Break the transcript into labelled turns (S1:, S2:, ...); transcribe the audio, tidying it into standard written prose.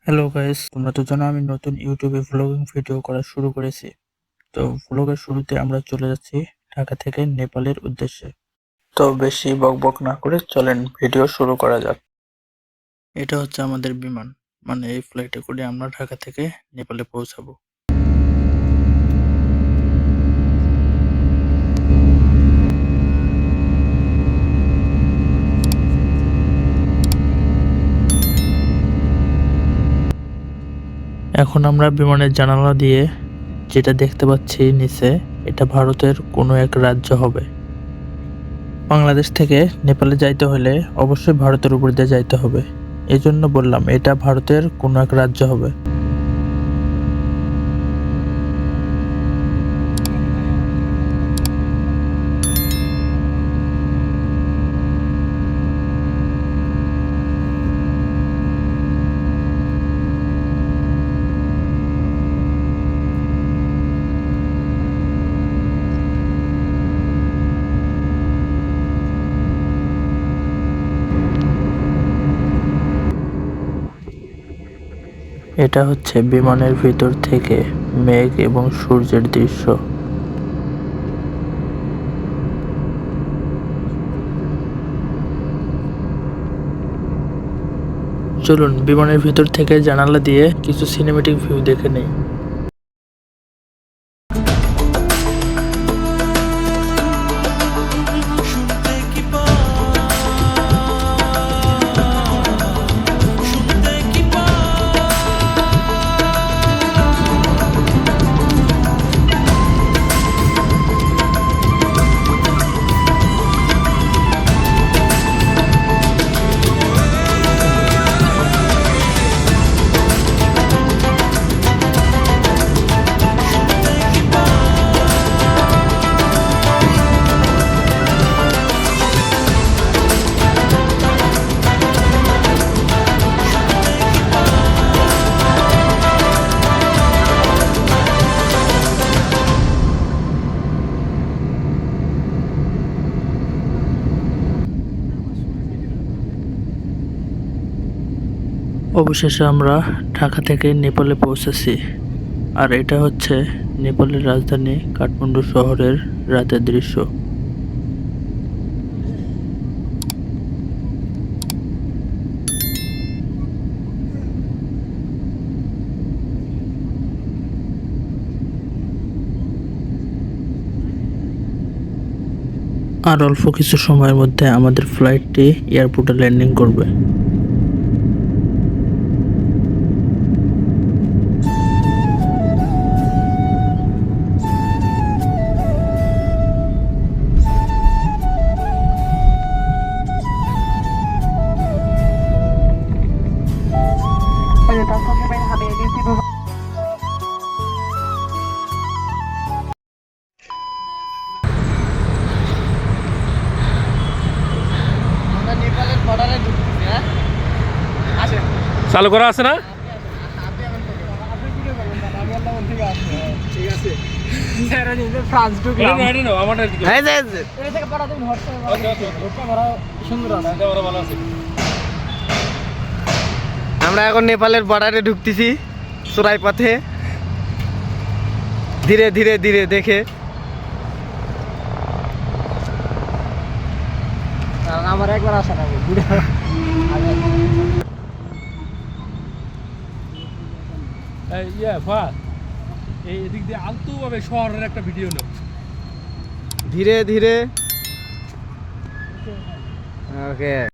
S1: Hello guys, তোমরা তো জানো আমি নতুন ইউটিউবে ভ্লগিং ভিডিও করা শুরু করেছি। তো ভ্লগের শুরুতে আমরা চলে যাচ্ছি ঢাকা থেকে নেপালের উদ্দেশ্যে। তো বেশি বকবক না করে চলেন ভিডিও শুরু করা যাক। এটা হচ্ছে আমাদের বিমান, মানে এই ফ্লাইটে করে আমরা ঢাকা থেকে নেপালে পৌঁছাবো। এখন আমরা বিমানের জানালা দিয়ে যেটা দেখতে পাচ্ছি নিচে, এটা ভারতের কোনো এক রাজ্য হবে। বাংলাদেশ থেকে নেপালে যাইতে হলে অবশ্যই ভারতের উপর দিয়ে যাইতে হবে। এই জন্য বললাম এটা ভারতের কোনো এক রাজ্য হবে। এটা হচ্ছে বিমানের ভিতর থেকে মেঘ এবং সূর্যের দৃশ্য। চলুন বিমানের ভিতর থেকে জানালা দিয়ে কিছু সিনেমেটিক ভিউ দেখে নেই। অবশেষে আমরা ঢাকা থেকে নেপালে পৌঁছেছি। আর এটা হচ্ছে নেপালের রাজধানী কাঠমান্ডু শহরের রাতের দৃশ্য। আর অল্প কিছু সময়ের মধ্যে আমাদের ফ্লাইটটি এয়ারপোর্টে ল্যান্ডিং করবে।
S2: চালু করা আছে না?
S3: আমরা এখন নেপালের বর্ডারে ঢুকতেছি চোরাই পথে, ধীরে ধীরে ধীরে দেখে। আমার একবার আসা না
S2: এই এদিক দিয়ে আলতু ভাবে শহরের একটা ভিডিও নাও।
S3: ধীরে ধীরে। ওকে।